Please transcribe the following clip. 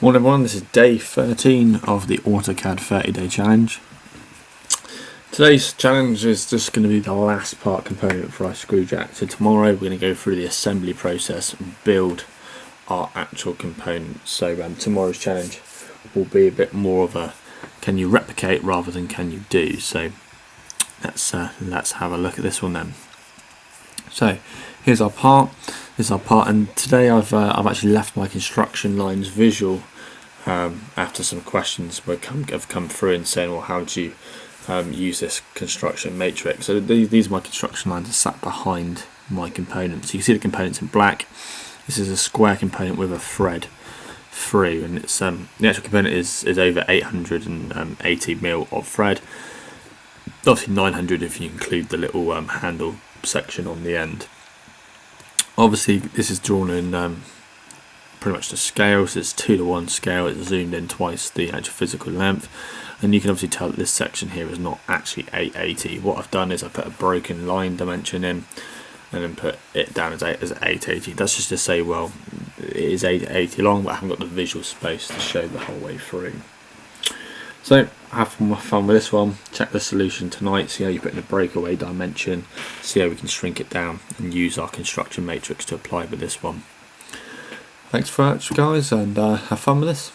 Morning everyone, this is day 13 of the AutoCAD 30-day challenge. Today's challenge is just going to be the last part component for our screw jack. So tomorrow we're going to go through the assembly process and build our actual components. So tomorrow's challenge will be a bit more of a can you replicate rather than can you do. So let's have a look at this one then. So here's our part. This is our part, and today I've actually left my construction lines visual after some questions have come through and saying, well, how do you use this construction matrix? So these are my construction lines are sat behind my components. So you see the components in black. This is a square component with a thread through, and it's the actual component is over 880 mil of thread. Obviously 900 if you include the little handle section on the end. Obviously this is drawn in pretty much to scale, so it's 2:1 scale. It's zoomed in twice the actual physical length, and you can obviously tell that this section here is not actually 880. What I've done is I put a broken line dimension in and then put it down as 880. That's just to say, well, it is 880 long, but I haven't got the visual space to show the whole way through. So have fun with this one. Check the solution tonight, see how you put in a breakaway dimension, see how we can shrink it down and use our construction matrix to apply with this one. Thanks very much guys, and have fun with this.